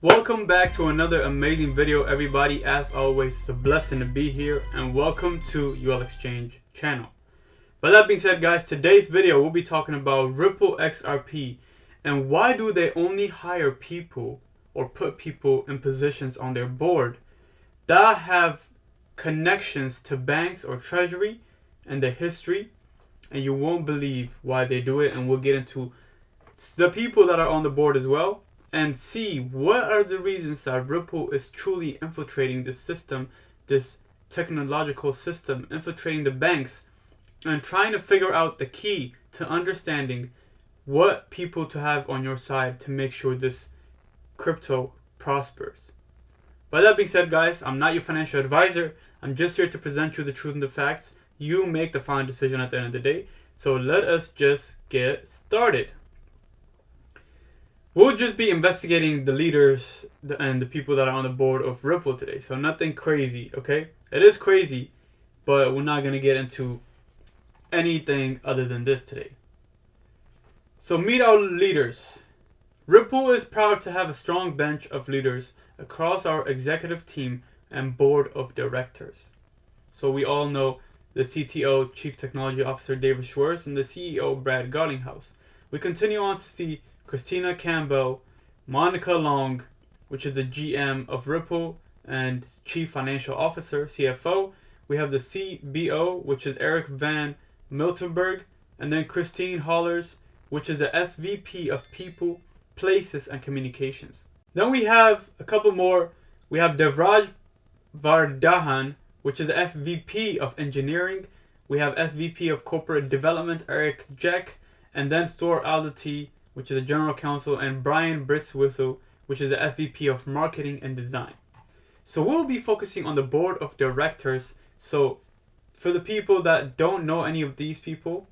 Welcome back to another amazing video, everybody. As always, it's a blessing to be here, and welcome to UL Exchange channel. But that being said, guys, today's video we'll be talking about Ripple XRP and why do they only hire people or put people in positions on their board that have connections to banks or treasury and the history, and you won't believe why they do it. And we'll get into the people that are on the board as well, and see what are the reasons that Ripple is truly infiltrating this system, this technological system, infiltrating the banks, and trying to figure out the key to understanding what people to have on your side to make sure this crypto prospers. By that being said, guys, I'm not your financial advisor. I'm just here to present you the truth and the facts. You make the final decision at the end of the day. So let us just get started. We'll just be investigating the leaders and the people that are on the board of Ripple today. So nothing crazy, okay? It is crazy, but we're not going to get into anything other than this today. So meet our leaders. Ripple is proud to have a strong bench of leaders across our executive team and board of directors. So we all know the CTO, Chief Technology Officer David Schwartz, and the CEO Brad Garlinghouse. We continue on to see Christina Campbell, Monica Long, which is the GM of Ripple and Chief Financial Officer, CFO. We have the CBO, which is Eric Van Miltenberg, and then Christine Hollers, which is the SVP of People, Places, and Communications. Then we have a couple more. We have Devraj Vardahan, which is the FVP of Engineering. We have SVP of Corporate Development, Eric Jack, and then Store Aldity, which is the General Counsel, and Brian Britswhistle, which is the SVP of Marketing and Design. So we'll be focusing on the board of directors. So for the people that don't know any of these people,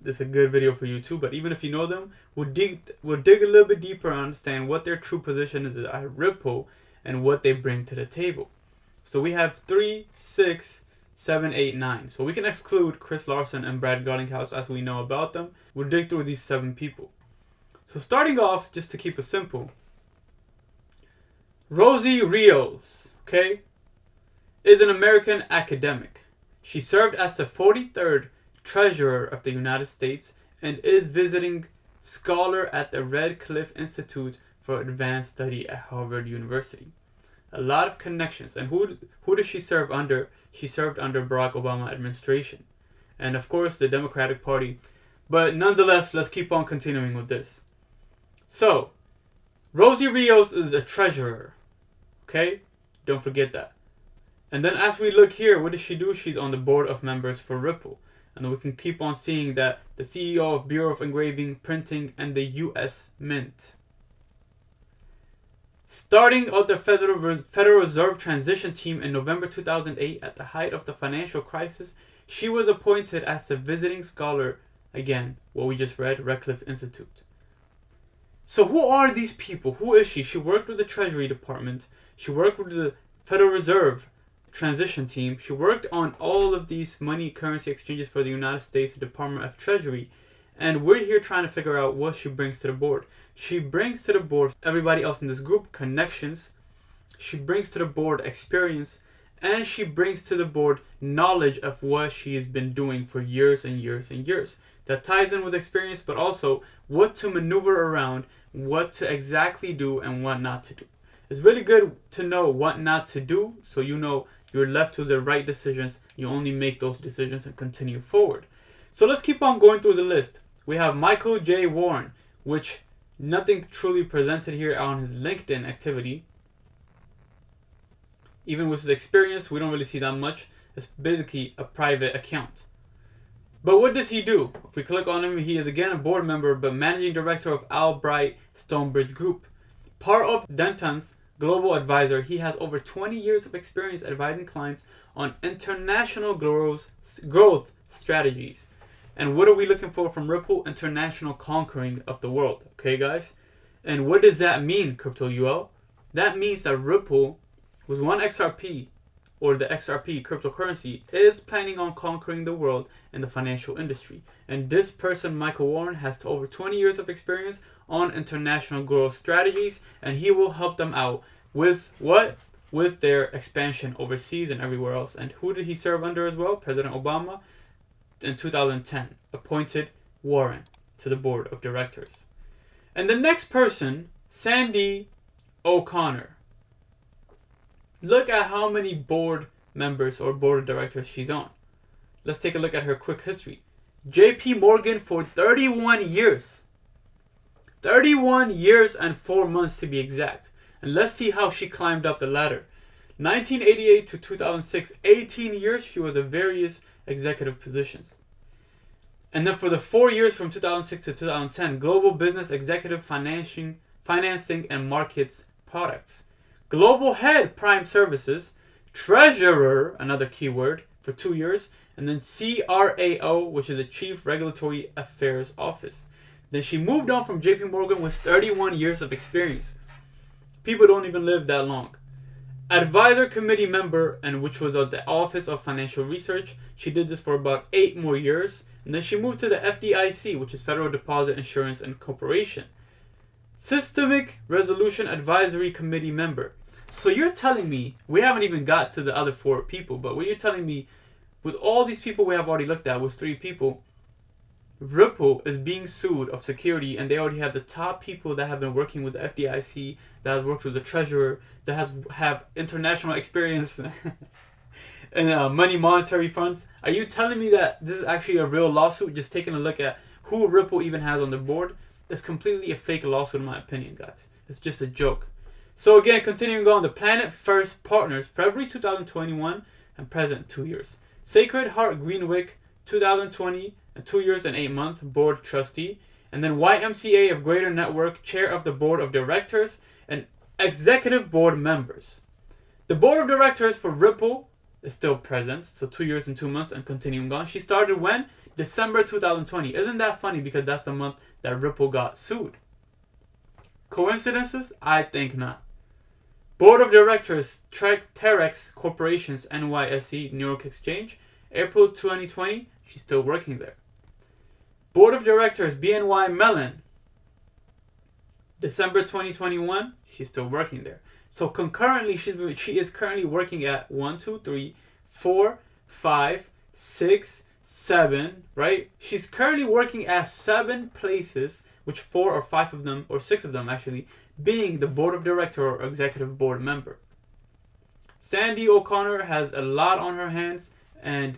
this is a good video for you too. But even if you know them, we'll dig a little bit deeper and understand what their true position is at Ripple and what they bring to the table. So we have 3, 6, 7, 8, 9. So we can exclude Chris Larson and Brad Garlinghouse as we know about them. We'll dig through these 7 people. So starting off, just to keep it simple, Rosie Rios, okay, is an American academic. She served as the 43rd Treasurer of the United States and is visiting scholar at the Red Cliff Institute for Advanced Study at Harvard University. A lot of connections. And who does she serve under? She served under Barack Obama administration. And of course, the Democratic Party. But nonetheless, let's keep on continuing with this. So, Rosie Rios is a treasurer, okay? Don't forget that. And then as we look here, what does she do? She's on the board of members for Ripple. And then we can keep on seeing that the CEO of Bureau of Engraving, Printing, and the U.S. Mint. Starting out the Federal Reserve transition team in November 2008 at the height of the financial crisis, she was appointed as a visiting scholar, again, what we just read, Red Cliff Institute. So who are these people? Who is she? She worked with the Treasury Department. She worked with the Federal Reserve transition team. She worked on all of these money currency exchanges for the United States Department of Treasury. And we're here trying to figure out what she brings to the board. She brings to the board everybody else in this group connections. She brings to the board experience. And she brings to the board knowledge of what she has been doing for years and years and years. That ties in with experience, but also what to maneuver around, what to exactly do, and what not to do. It's really good to know what not to do, so you know you're left to the right decisions. You only make those decisions and continue forward. So let's keep on going through the list. We have Michael J. Warren, which nothing truly presented here on his LinkedIn activity. Even with his experience, we don't really see that much. It's basically a private account. But what does he do? If we click on him, he is again a board member, but managing director of Albright Stonebridge Group. Part of Denton's global advisor, he has over 20 years of experience advising clients on international growth strategies. And what are we looking for from Ripple? International conquering of the world. Okay, guys? And what does that mean, Crypto UL? That means that Ripple was one XRP or the XRP cryptocurrency, is planning on conquering the world in the financial industry. And this person, Michael Warren, has over 20 years of experience on international growth strategies, and he will help them out with what? With their expansion overseas and everywhere else. And who did he serve under as well? President Obama in 2010 appointed Warren to the board of directors. And the next person, Sandy O'Connor. Look at how many board members or board of directors she's on. Let's take a look at her quick history. JP Morgan for 31 years. 31 years and 4 months to be exact. And let's see how she climbed up the ladder. 1988 to 2006, 18 years she was in various executive positions. And then for the 4 years from 2006 to 2010, Global Business Executive Financing and Markets Products. Global Head Prime Services, Treasurer, another keyword, for 2 years, and then CRAO, which is the Chief Regulatory Affairs Office. Then she moved on from JP Morgan with 31 years of experience. People don't even live that long. Advisor Committee member, and which was at the Office of Financial Research. She did this for about 8 more years, and then she moved to the FDIC, which is Federal Deposit Insurance and Corporation. Systemic Resolution Advisory Committee member. So you're telling me, we haven't even got to the other 4 people, but what you're telling me, with all these people we have already looked at, was 3 people, Ripple is being sued of security, and they already have the top people that have been working with the FDIC, that has worked with the treasurer, that have international experience in money monetary funds. Are you telling me that this is actually a real lawsuit? Just taking a look at who Ripple even has on the board, it's completely a fake lawsuit in my opinion, guys. It's just a joke. So again, continuing on, the Planet First Partners, February 2021 and present 2 years. Sacred Heart Greenwick, 2020 and 2 years and 8 months, board trustee. And then YMCA of Greater Network, chair of the board of directors and executive board members. The board of directors for Ripple is still present, so 2 years and 2 months and continuing on. She started when? December 2020. Isn't that funny? Because that's the month that Ripple got sued. Coincidences? I think not. Board of Directors, Terex Corporations, NYSE, New York Exchange, April 2020, she's still working there. Board of Directors, BNY Mellon, December 2021, she's still working there. So concurrently, she is currently working at 1, 2, 3, 4, 5, 6, 7, right? She's currently working at 7 places, which 4 or 5 of them, or 6 of them actually, being the board of director or executive board member. Sandy O'Connor has a lot on her hands, and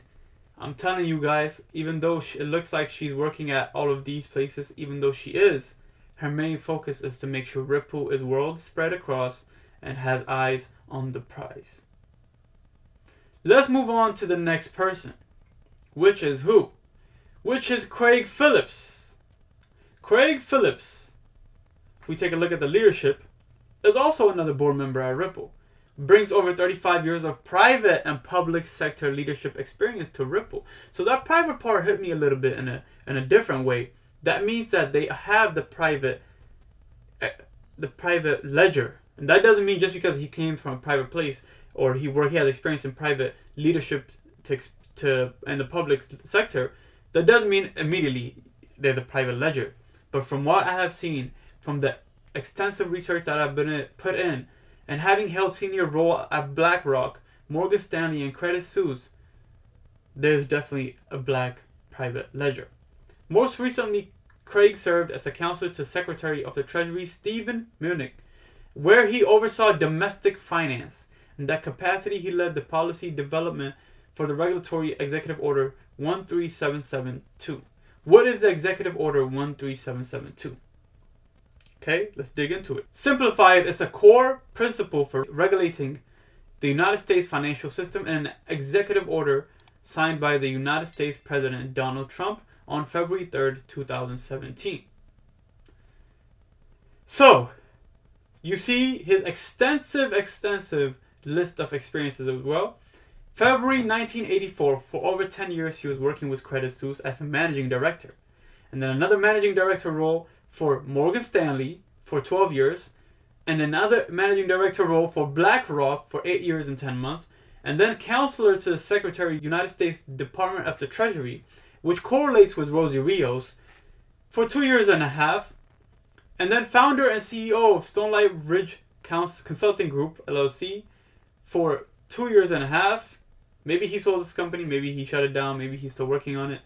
I'm telling you guys, even though it looks like she's working at all of these places, even though she is, her main focus is to make sure Ripple is world spread across and has eyes on the prize. Let's move on to the next person, which is who? Which is Craig Phillips. Craig Phillips, if we take a look at the leadership, is also another board member at Ripple. Brings over 35 years of private and public sector leadership experience to Ripple. So that private part hit me a little bit in a different way. That means that they have the private ledger. And that doesn't mean just because he came from a private place or he has experience in private leadership in the public sector, that doesn't mean immediately they're the private ledger. But from what I have seen, from the extensive research that I've been put in, and having held senior role at BlackRock, Morgan Stanley, and Credit Suisse, there's definitely a black private ledger. Most recently, Craig served as a counselor to Secretary of the Treasury Stephen Mnuchin, where he oversaw domestic finance. In that capacity, he led the policy development for the Regulatory Executive Order 13772. What is the Executive Order 13772? Okay, let's dig into it. Simplified, it's a core principle for regulating the United States financial system and an executive order signed by the United States President Donald Trump on February 3rd, 2017. So, you see his extensive list of experiences as well. February 1984, for over 10 years, he was working with Credit Suisse as a managing director. And then another managing director role for Morgan Stanley for 12 years. And another managing director role for BlackRock for 8 years and 10 months. and then counselor to the Secretary, United States Department of the Treasury, which correlates with Rosie Rios, for 2 years and a half, and then founder and CEO of Stonelight Ridge Consulting Group, LLC, for 2 years and a half. Maybe he sold this company, maybe he shut it down, maybe he's still working on it.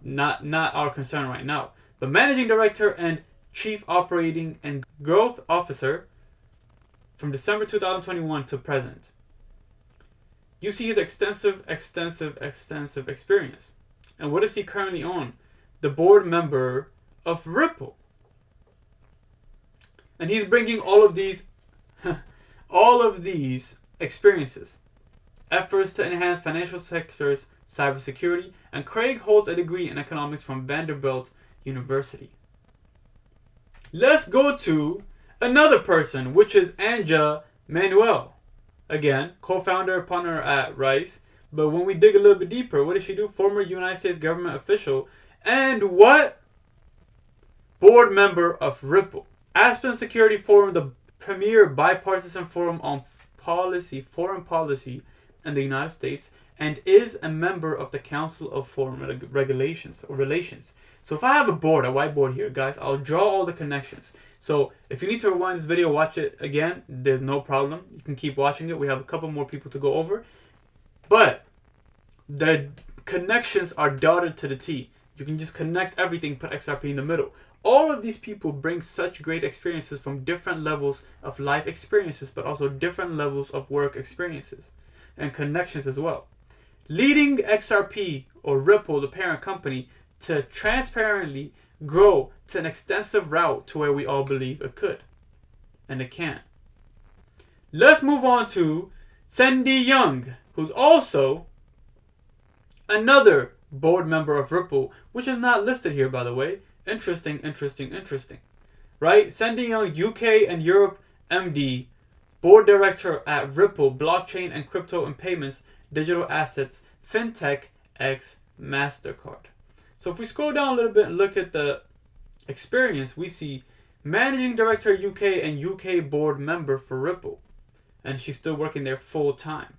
Not our concern right now. But managing director and chief operating and growth officer from December 2021 to present. You see his extensive experience. And what is he currently on? The board member of Ripple. And he's bringing all of these experiences, efforts to enhance financial sector's cybersecurity, and Craig holds a degree in economics from Vanderbilt University. Let's go to another person, which is Anja Manuel. Again, co-founder, partner at Rice. But when we dig a little bit deeper, what does she do? Former United States government official. And what? Board member of Ripple. Aspen Security Forum, the premier bipartisan forum on foreign policy in the United States, and is a member of the Council of Foreign Relations. So if I have a whiteboard here, guys, I'll draw all the connections. So if you need to rewind this video, watch it again, there's no problem. You can keep watching it. We have a couple more people to go over. But the connections are dotted to the T. You can just connect everything, put XRP in the middle. All of these people bring such great experiences from different levels of life experiences, but also different levels of work experiences and connections as well. Leading XRP or Ripple, the parent company, to transparently grow to an extensive route to where we all believe it could. And it can. Let's move on to Cindy Young, who's also another board member of Ripple, which is not listed here, by the way. Interesting. Right? Cindy Young, UK and Europe MD, board director at Ripple, blockchain and crypto and payments, digital assets, fintech, X, MasterCard. So if we scroll down a little bit and look at the experience, we see managing director UK and UK board member for Ripple. And she's still working there full time.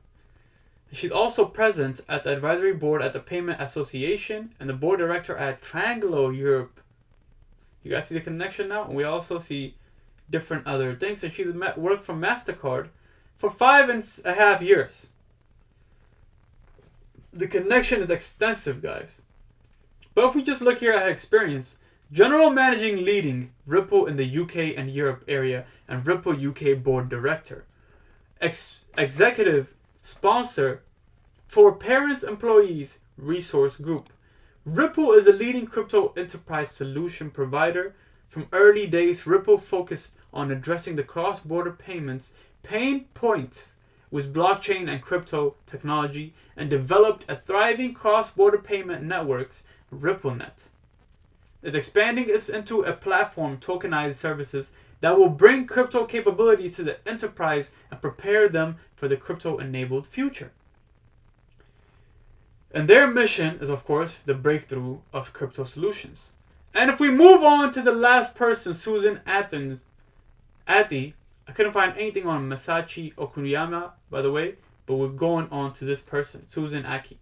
She's also present at the advisory board at the Payment Association and the board director at Tranglo Europe. You guys see the connection now? And we also see different other things. And she's worked for MasterCard for 5.5 years. The connection is extensive, guys. But if we just look here at her experience, general managing leading Ripple in the UK and Europe area and Ripple UK board director. Executive sponsor for Parents Employees Resource Group. Ripple is a leading crypto enterprise solution provider. From early days, Ripple focused on addressing the cross-border payments pain points with blockchain and crypto technology and developed a thriving cross-border payment networks, RippleNet. It's expanding into a platform tokenized services that will bring crypto capability to the enterprise and prepare them for the crypto-enabled future. And their mission is, of course, the breakthrough of crypto solutions. And if we move on to the last person, Susan Atti, I couldn't find anything on Masachi Okuriyama, by the way, but we're going on to this person, Susan Atti.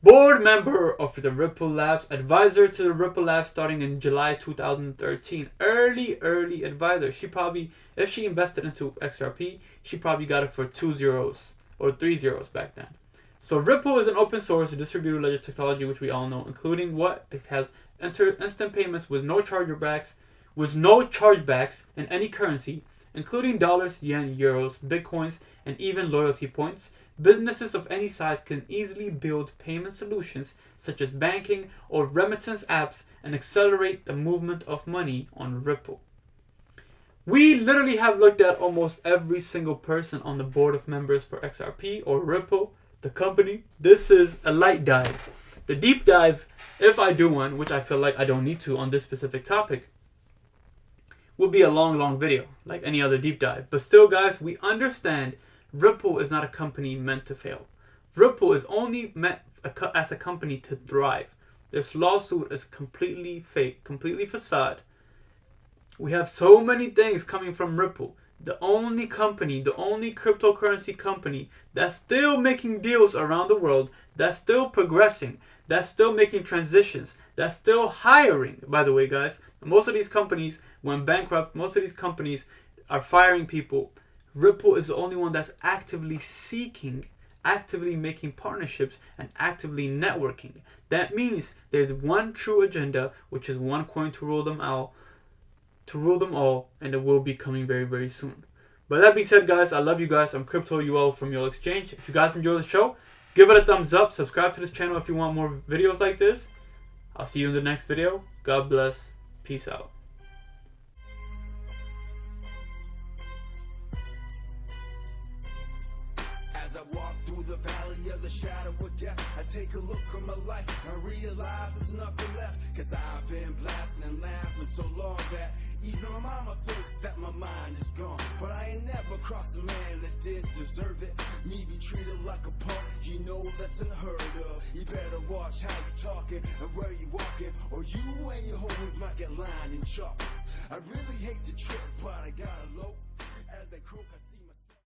Board member of the Ripple Labs, advisor to the Ripple Labs starting in July 2013. Early advisor. She probably, if she invested into XRP, she probably got it for 2 zeros or 3 zeros back then. So Ripple is an open source distributed ledger technology, which we all know, including what it has instant payments with no chargebacks in any currency, including dollars, yen, euros, bitcoins, and even loyalty points. Businesses of any size can easily build payment solutions such as banking or remittance apps and accelerate the movement of money on Ripple. We literally have looked at almost every single person on the board of members for XRP or Ripple, the company. This is a light dive. The deep dive, if I do one, which I feel like I don't need to on this specific topic, will be a long video, like any other deep dive. But still, guys, we understand Ripple is not a company meant to fail. Ripple is only meant as a company to thrive. This lawsuit is completely fake, completely facade. We have so many things coming from Ripple. the only cryptocurrency company that's still making deals around the world, that's still progressing, that's still making transitions, that's still hiring, by the way, guys. Most of these companies went bankrupt. Most of these companies are firing people. Ripple is the only one that's actively seeking, actively making partnerships, and actively networking. That means there's one true agenda, which is one coin to rule them all, and it will be coming very, very soon. But that being said, guys, I love you guys. I'm Crypto UL from Your Exchange. If you guys enjoy the show, give it a thumbs up. Subscribe to this channel if you want more videos like this. I'll see you in the next video. God bless. Peace out. As I walk through the valley of the shadow of death, I take a look at my life and realize there's nothing left. Cause I've been blasting and laughing so long that even my mama thinks that my mind is gone. But I ain't never crossed a man that did deserve it. Me be treated like a punk, you know that's unheard of. You better watch how you talking and where you walking, or you and your homies might get lined in chalk. I really hate to trip, but I gotta low